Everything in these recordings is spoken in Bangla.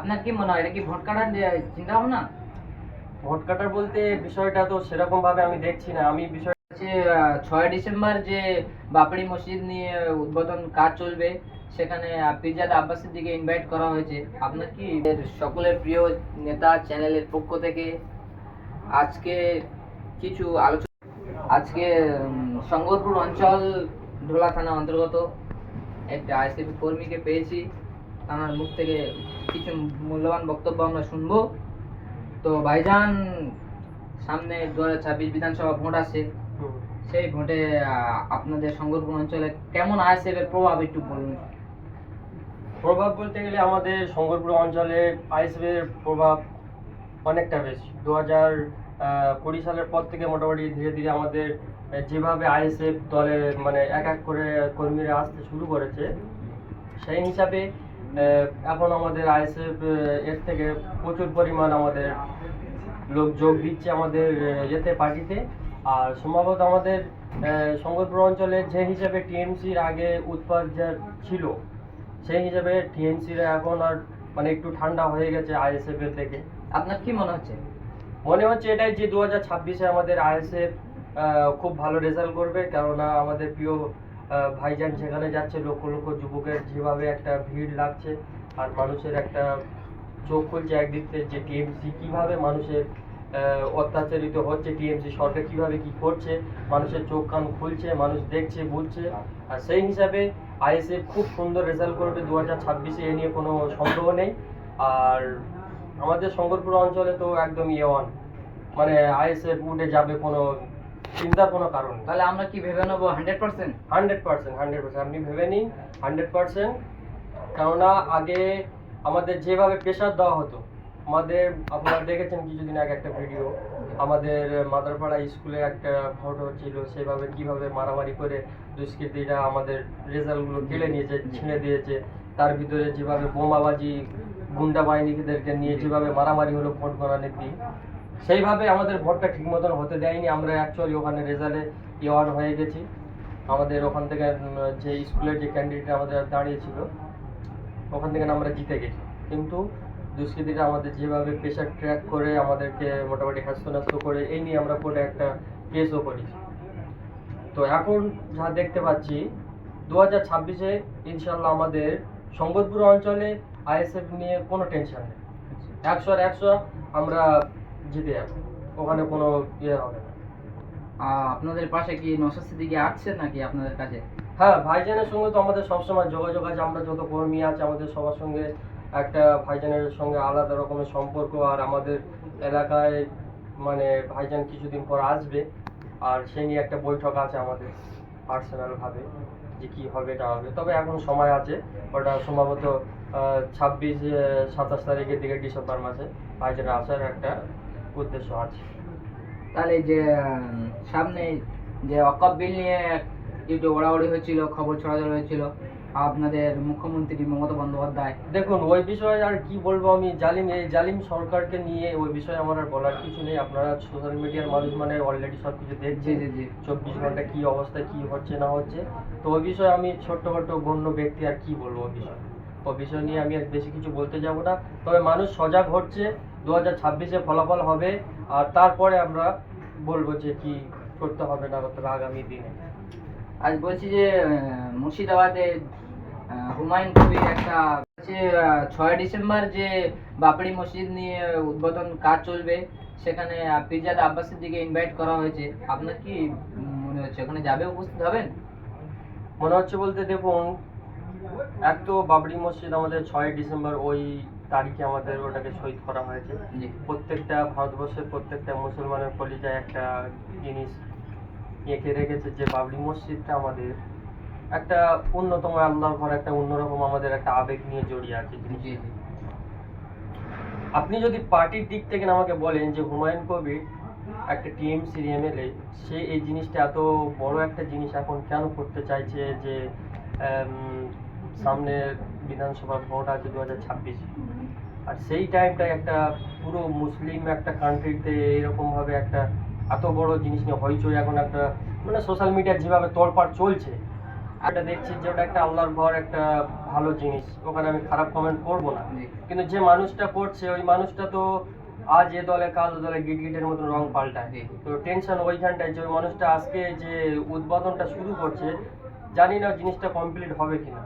আপনার কি মনে হয় এটা কি ভোট কাটার চিন্তা ভাবনা? ভোট কাটার বলতে বিষয়টা তো সেরকম ভাবে আমি দেখছি না। আমি বিষয় হচ্ছে 6 ডিসেম্বর যে বাবরি মসজিদ নিয়ে উদ্বোধন কাজ চলবে, সেখানে পিরজাদা আব্বাসের দিকে ইনভাইট করা হয়েছে। আপনার কি সকলের প্রিয় নেতা চ্যানেলের পক্ষ থেকে আজকে কিছু আলোচনা। আজকে শঙ্করপুর অঞ্চল ঢোলা থানা অন্তর্গত একটা আইসিপি কর্মীকে পেয়েছি। তার মুখ থেকে কিছু মূল্যবান বক্তব্য আমরা শুনবো। তো ভাইজান, সামনে 2026 বিধানসভা ভোট আছে। সেই ভোটে আপনাদের শঙ্করপুর অঞ্চলে কেমন আইএসএফ এর প্রভাব একটু বলুন। প্রভাব বলতে গেলে আমাদের শঙ্করপুর অঞ্চলে আইএসএফের প্রভাব অনেকটা বেশি। 2020 সালের পর থেকে মোটামুটি ধীরে ধীরে আমাদের যেভাবে আইএসএফ দলে মানে এক এক করে কর্মীরা আসতে শুরু করেছে, সেই হিসাবে এখন আমাদের আইএসএফ এর থেকে প্রচুর পরিমাণ আমাদের লোক যোগ দিচ্ছে আমাদের এতে পার্টিতে। আর সম্ভবত আমাদের শঙ্করপুর অঞ্চলে যে হিসাবে টিএমসির আগে উৎপাদ যা ছিল, সেই হিসাবে টিএমসির এখন আর মানে একটু ঠান্ডা হয়ে গেছে আইএসএফ এর থেকে। আপনার কি মনে হচ্ছে? মনে হচ্ছে এটাই যে 2026-এ আমাদের আইএসএফ খুব ভালো রেজাল্ট করবে, কেননা আমাদের প্রিয় ভাইজান সেখানে যাচ্ছে, লক্ষ লক্ষ যুবকের যেভাবে একটা ভিড় লাগছে আর মানুষের একটা চোখ খুলছে একদিক থেকে যে টিএমসি কিভাবে মানুষের অত্যাচারিত হচ্ছে, টিএমসি সরকার কিভাবে কি করছে, মানুষের চোখ কান খুলছে, মানুষ দেখছে বুঝছে। আর সেই হিসাবে আইএসএফ খুব সুন্দর রেজাল্ট করবে 2026-এ, এ নিয়ে কোনো সন্দেহ নেই। আর আমাদের শঙ্করপুর অঞ্চলে তো একদম ওয়ান, মানে আইএসএফ উঠে যাবে, কোনো চিন্তার কোনো কারণ নেই। তাহলে আমরা কি ভেবে নেবো 100%? 100% আপনি ভেবে নিন 100%। কেননা আগে আমাদের যেভাবে প্রেশার দেওয়া হতো, আমাদের আপনারা দেখেছেন কিছুদিন আগে একটা ভিডিও, আমাদের মাদারপাড়া স্কুলে একটা ফটো ছিল, সেভাবে কিভাবে মারামারি করে দুষ্কৃতীরা আমাদের রেজাল্টগুলো কেড়ে নিয়েছে, ছিঁড়ে দিয়েছে। তার ভিতরে যেভাবে বোমাবাজি, গুন্ডা বাহিনীদেরকে নিয়ে যেভাবে মারামারি হলো ভোট গণনার দিন, সেইভাবে আমাদের ভোটটা ঠিক মতন হতে দেয়নি। আমরা অ্যাকচুয়ালি ওখানে রেজাল্টে ওয়ান হয়ে গেছি। আমাদের ওখান থেকে যে স্কুলের যে ক্যান্ডিডেট আমাদের দাঁড়িয়েছিল, ওখান থেকে আমরা জিতে গেছি। কিন্তু দুষ্কৃতীরা আমাদের যেভাবে প্রেশার ট্র্যাক করে আমাদেরকে মোটামুটি হ্যাস্ত করে, এই নিয়ে আমরা কোর্টে একটা কেসও করেছি। তো এখন যা দেখতে পাচ্ছি 2026-এ ইনশাল্লাহ আমাদের শঙ্করপুর অঞ্চলে আইএসএফ নিয়ে কোনো টেনশন নেই। 100-এর 100 আমরা জিতে যাবো, ওখানে কোনো হবে না। আপনাদের পাশে কি নওশাদ সিদ্দিকী আসছে নাকি আপনাদের কাছে? হ্যাঁ, ভাইজানের সঙ্গে তো আমাদের সবসময় যোগাযোগ আছে। আমরা যত কর্মী আছে আমাদের সবার সঙ্গে একটা ভাইজানের সঙ্গে আলাদা রকমের সম্পর্ক। আর আমাদের এলাকায় মানে ভাইজান কিছুদিন পর আসবে, আর সে নিয়ে একটা বৈঠক আছে আমাদের পার্সোনাল ভাবে যে কি হবে না হবে। তবে এখন সময় আছে, ওটা সম্ভবত 26-27 তারিখের দিকে ডিসেম্বর মাসে ভাইজানের আসার একটা উদ্দেশ্য আছে। তাহলে যে সামনে যে ওয়াকফ বিল নিয়ে একটু ওড়াউড়ি হয়েছিল, খবর ছড়াছড়ি হয়েছিল, আপনাদের মুখ্যমন্ত্রী মমতা বন্দ্যোপাধ্যায়। দেখুন, ওই বিষয়ে আর কি বলবো আমি। এই জালিম সরকারকে নিয়ে ওই বিষয়ে আমার আর বলার কিছু নেই। আপনারা সোশ্যাল মিডিয়ার মানুষ মানে অলরেডি সব কিছু দেখছে, জি জি। 24 ঘন্টা কি অবস্থায় কি হচ্ছে না হচ্ছে। তো ওই বিষয়ে আমি ছোট্ট গণ্য ব্যক্তি আর কি বলবো ওই বিষয় নিয়ে আমি আর বেশি কিছু বলতে যাব না। তবে মানুষ সজাগ হচ্ছে, 2026-এ ফলাফল হবে, আর তারপরে আমরা বলবো যে কি করতে হবে না করতে হবে আগামী দিনে। আজ বলছি যে মুর্শিদাবাদে হুমায়ুন কবির একটা হচ্ছে 6 ডিসেম্বর যে বাবরি মসজিদ নিয়ে উদ্বোধন কাজ চলবে, সেখানে পিরজাদা আব্বাসের দিকে ইনভাইট করা হয়েছে। আপনার কি মনে হচ্ছে ওখানে যাবে, উপস্থিত হবেন? মনে হচ্ছে বলতে দেখুন, এক তো বাবরি মসজিদ আমাদের 6 ডিসেম্বর ওই তারিখে আমাদের ওটাকে শহীদ করা হয়েছে। প্রত্যেকটা ভারতবর্ষের প্রত্যেকটা মুসলমানের কলিজায় একটা জিনিস এঁকে রেখেছে যে বাবরি মসজিদটা আমাদের একটা অন্যতম আল্লাহর ঘর, একটা অন্যরকম আমাদের একটা আবেগ নিয়ে জড়িয়ে আছে জিনিস। আপনি যদি পার্টির দিক থেকে আমাকে বলেন যে হুমায়ুন কবির একটা টিএমসির এমএলএ, সে এই জিনিসটা এত বড় একটা জিনিস এখন কেন করতে চাইছে যে সামনে বিধানসভা ভোট আছে 2026, আর সেই টাইমটা একটা পুরো মুসলিম একটা কান্ট্রিতে এরকম ভাবে একটা এত বড় জিনিস নিয়ে হইচই এখন একটা মানে সোশ্যাল মিডিয়া যেভাবে তোলপাড় চলছে, এটা দেখছি যে ওটা একটা আল্লাহর ঘর, একটা ভালো জিনিস, ওখানে আমি খারাপ কমেন্ট করব না। জি। কিন্তু যে মানুষটা করছে ওই মানুষটা তো আজ এ দলে কাল ও দলে গিটগিটের মতো রং পাল্টায়। জি। তো টেনশন ওইখানটায় যে ওই মানুষটা আজকে যে উদ্বোধনটা শুরু করছে, জানি না জিনিসটা কমপ্লিট হবে কিনা।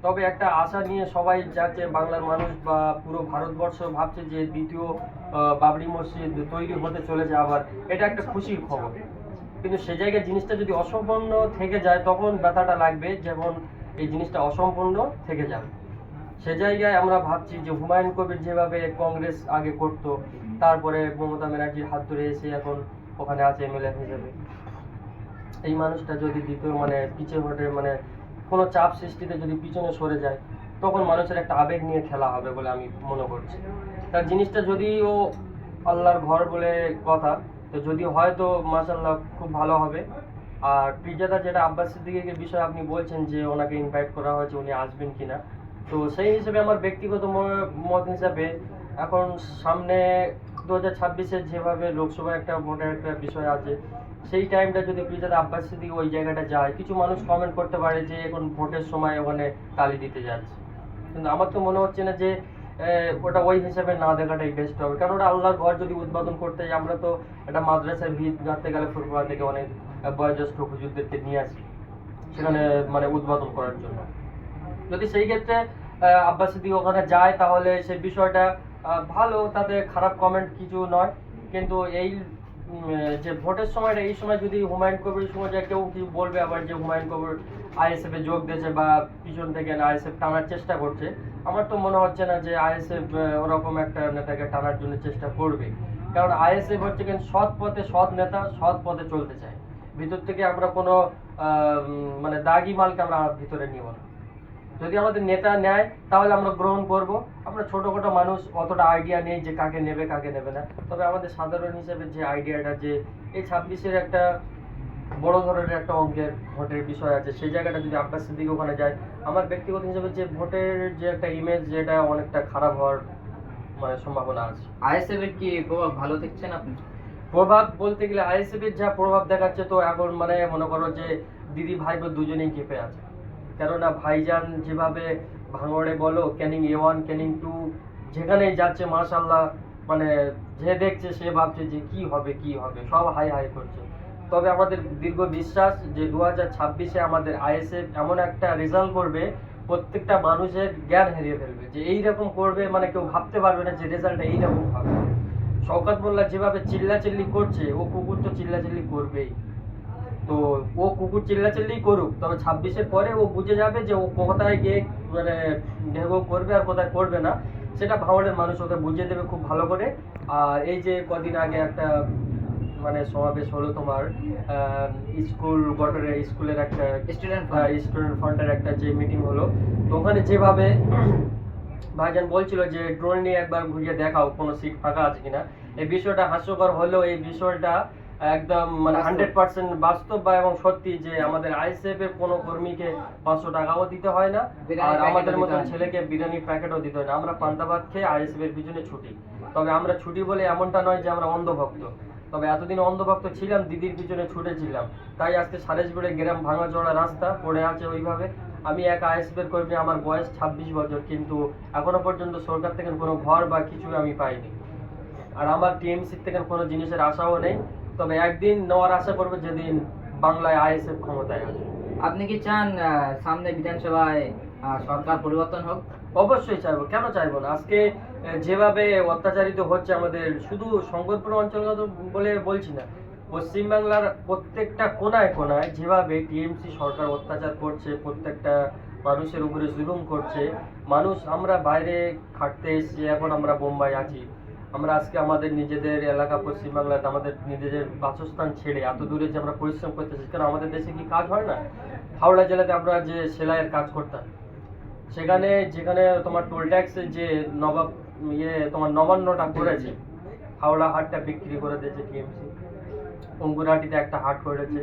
তবে একটা আশা নিয়ে সবাই যাচ্ছে, বাংলার মানুষ বা পুরো ভারতবর্ষ ভাবছে যে দ্বিতীয় বাবরি মসজিদ তৈরি হতে চলেছে আবার, এটা একটা খুশির খবর। কিন্তু সে জায়গায় জিনিসটা যদি অসম্পূর্ণ থেকে যায় তখন ব্যথাটা লাগবে, যেমন এই জিনিসটা অসম্পূর্ণ থেকে যাবে। সে জায়গায় আমরা ভাবছি যে হুমায়ুন কবির যেভাবে কংগ্রেস আগে করতো, তারপরে মমতা ব্যানার্জির হাত ধরে এসে এখন ওখানে আছে এমএলএ হিসেবে, এই মানুষটা যদি দ্বিতীয় পিছিয়ে হটে কোনো চাপ সৃষ্টিতে যদি পিছনে সরে যায়, তখন মানুষের একটা আবেগ নিয়ে খেলা হবে বলে আমি মনে করছি। তার জিনিসটা যদিও আল্লাহর ঘর বলে কথা, তো যদি হয়তো মাশাআল্লাহ খুব ভালো হবে। আর পিজাদা যেটা আব্বাস সিদ্দিকীর বিষয়ে আপনি বলছেন যে ওনাকে ইনভাইট করা হয়েছে, উনি আসবেন কিনা, তো সেই হিসেবে আমার ব্যক্তিগত মত হিসাবে এখন সামনে 2026-এর যেভাবে লোকসভা একটা ভোটের একটা বিষয় আছে, সেই টাইমটা যদি পিজাদা আব্বাস সিদ্দিকী ওই জায়গাটা যায়, কিছু মানুষ কমেন্ট করতে পারে যে এখন ভোটের সময় ওখানে তালি দিতে যাচ্ছে। কিন্তু আমার তো মনে হচ্ছে না যে ওটা ওই হিসেবে না দেখাটাই বেস্ট হবে, কারণ ওটা আল্লাহর ঘর যদি উদ্বোধন করতে যাই, আমরা তো একটা মাদ্রাসার ভিত গাঁথতে গেলে ফুরফুরা থেকে অনেক বয়োজ্যেষ্ঠ হুজুরদেরকে নিয়ে আসি সেখানে উদ্বোধন করার জন্য। যদি সেই ক্ষেত্রে আব্বাস সিদ্দিকী ওখানে যায় তাহলে সেই বিষয়টা ভালো, তাতে খারাপ কমেন্ট কিছু নয়। কিন্তু এই যে ভোটের সময়টা, এই সময় যদি হুমায়ুন কবির সময় যে কেউ কি বলবে আবার যে হুমায়ুন কবির আইএসএফ এ যোগ দিয়েছে বা পিছন থেকে আইএসএফ টানার চেষ্টা করছে, আমার তো মনে হচ্ছে না যে আইএসএফ ওরকম একটা নেতাকে টানার জন্য চেষ্টা করবে। কারণ আইএসএফ হচ্ছে কিন্তু সৎ পথে সৎ নেতা, সৎ পথে চলতে চায়। ভিতর থেকে আমরা কোনো দাগি মালকে আমরা ভিতরে নিব না। যদি আমাদের নেতা নেয় তাহলে আমরা গ্রহণ করব। আমরা ছোটখাটো মানুষ, অতটা আইডিয়া নেই যে কাকে নেবে কাকে নেবে না। তবে আমাদের সাধারণ হিসেবে যে আইডিয়াটা যে এই 26-এর একটা বড় ধরনের একটা অঙ্কের ভোটের বিষয় আছে, সেই জায়গাটা যদি আব্বাস সিদ্দিকী ওখানে যায়, আমার ব্যক্তিগত হিসেবে যে ভোটের যে একটা ইমেজ, যেটা অনেকটা খারাপ হওয়ার সম্ভাবনা আছে। আইএসএফ এর কি প্রভাব ভালো দেখছেন আপনি? প্রভাব বলতে গেলে আইএসএফ এর যা প্রভাব দেখাচ্ছে, তো এখন মনে করো যে দিদি ভাই দুজনেই কেঁপে আছে। কেননা ভাইজান যেভাবে ভাঙড়ে বলো, ক্যানিং A1 ক্যানিং 2 যেখানেই যাচ্ছে মাশাআল্লাহ, যে দেখছে সে ভাবছে যে কি হবে কি হবে, সব হাই হাই করছে। তবে আমাদের দীর্ঘ বিশ্বাস যে 2026-এ আমাদের আইএসএফ এমন একটা রেজাল্ট করবে, প্রত্যেকটা মানুষের জ্ঞান হারিয়ে ফেলবে যে এইরকম করবে, কেউ ভাবতে পারবে না যে রেজাল্টটা এইরকম হবে। শওকত মোল্লা যেভাবে চিল্লাচিল্লি করছে, ও কুকুর তো চিল্লাচিল্লি করবেই। তো ও কুকুর চিল্লাচিল্লি করুক, তবে 26-এর পরে ও বুঝে যাবে যে ও কোথায় গিয়ে ঢেউ করবে আর কোথায় করবে না, সেটা ভাঙড়ের মানুষ ওকে বুঝিয়ে দেবে খুব ভালো করে। আর এই যে কদিন আগে একটা সমাবেশ হলো তোমার স্কুল গঠনের, স্কুলের একটা স্টুডেন্ট ফ্রন্টের একটা যে মিটিং হলো, তো ওখানে যেভাবে ভাইজান বলছিল যে ড্রোন নিয়ে একবার ঘুরিয়ে দেখাও কোনো সিট ফাঁকা আছে কিনা, এই বিষয়টা হাস্যকর হলেও এই বিষয়টা একদম 100% বাস্তব বা এবং সত্যি যে আমাদের আইএসএফ এর কোনো কর্মীকে 500 টাকাও দিতে হয় না, আর আমাদের মতন ছেলেকে বিরিয়ানির প্যাকেটও দিতে হয় না। আমরা পান্তাভাত খেয়ে আইএসএফ এর পিছনে ছুটি। তবে আমরা ছুটি বলে এমনটা নয় যে আমরা অন্ধভক্ত, তবে এতদিন অন্ধভক্ত ছিলাম, দিদির পিছনে ছুটেছিলাম, তাই আজকে সারেজপুরে গ্রাম ভাঙাচোরা রাস্তা পড়ে আছে ওইভাবে। আমি এক আইএসএফ এর কর্মী, আমার বয়স 26 বছর, কিন্তু এখনো পর্যন্ত সরকার থেকে কোনো ঘর বা কিছু আমি পাইনি। আর আমার টিএমসি থেকে কোনো জিনিসের আশাও নেই। তবে একদিন নেওয়ার আশা করবো যেদিন বাংলায় আইএসএফ ক্ষমতায় আসবে। আপনি কি চান সামনে বিধানসভায় সরকার পরিবর্তন হোক? অবশ্যই চাইবো, কেন চাইবো না। আজকে যেভাবে অত্যাচারিত হচ্ছে আমাদের, শুধু শঙ্করপুর অঞ্চলগত বলে বলছি না, পশ্চিমবাংলার প্রত্যেকটা কোনায় কোনায় যেভাবে টিএমসি সরকার অত্যাচার করছে, প্রত্যেকটা মানুষের উপরে জুলুম করছে। আমরা বাইরে খাটতে এসেছি, এখন আমরা বোম্বাই আছি। আমরা আজকে আমাদের নিজেদের এলাকা পশ্চিমবাংলাতে আমাদের নিজেদের বাসস্থান ছেড়ে এত দূরে যে আমরা পরিশ্রম করতেছি, কারণ আমাদের দেশে কি কাজ হয় না? হাওড়া জেলাতে আমরা যে সেলাইয়ের কাজ করতাম, যেখানে তোমার টোল ট্যাক্সের যে তোমার নবান্নটা করেছে, হাওড়া হাটটা বিক্রি করে দিয়েছে টিএমসি। অঙ্কুরহাটিতে একটা হাট করেছে,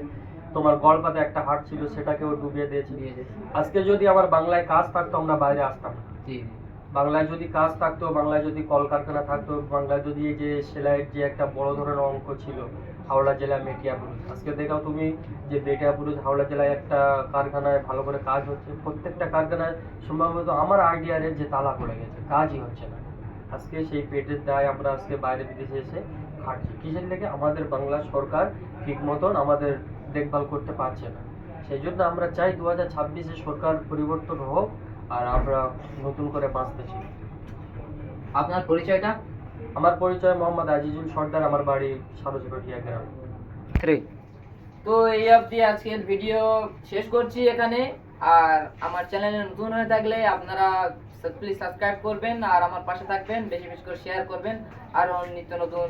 তোমার গড়পাতে একটা হাট ছিল, সেটাকেও ডুবিয়ে দিয়েছে। আজকে যদি আমার বাংলায় কাজ থাকতো আমরা বাইরে আসতাম না। বাংলায় যদি কাজ থাকতো, বাংলায় যদি কলকারখানা থাকতো, বাংলায় যদি এই যে সেলাইয়ের যে একটা বড় ধরনের অঙ্ক ছিল হাওড়া জেলা মেটিয়াবুরুজ, আজকে দেখাও তুমি যে মেটিয়াবুরুজ হাওড়া জেলায় একটা কারখানায় ভালো করে কাজ হচ্ছে, প্রত্যেকটা কারখানায় সম্ভবত আমার আইডিয়ারে যে তালা পড়ে গেছে, কাজই হচ্ছে না। আজকে সেই পেটের দায় আমরা আজকে বাইরে বিদেশে এসে খাটছি, কিসের লেগে? আমাদের বাংলা সরকার ঠিক মতন আমাদের দেখভাল করতে পারছে না। সেই জন্য আমরা চাই 2026-এ সরকার পরিবর্তন হোক আর আমরা নতুন করে বাঁচতে চাই। আপনার পরিচয়টা? আমার পরিচয় মোহাম্মদ আজিজুল সর্দার, আমার বাড়ি সারোজবাটিয়া গ্রাম। তো এই অবধি আজকের ভিডিও শেষ করছি এখানে। আর আমার চ্যানেলে নতুন হয়ে থাকলে আপনারা প্লিজ সাবস্ক্রাইব করবেন আর আমার পাশে থাকবেন, বেশি বেশি করে শেয়ার করবেন, আরো নিত্য নতুন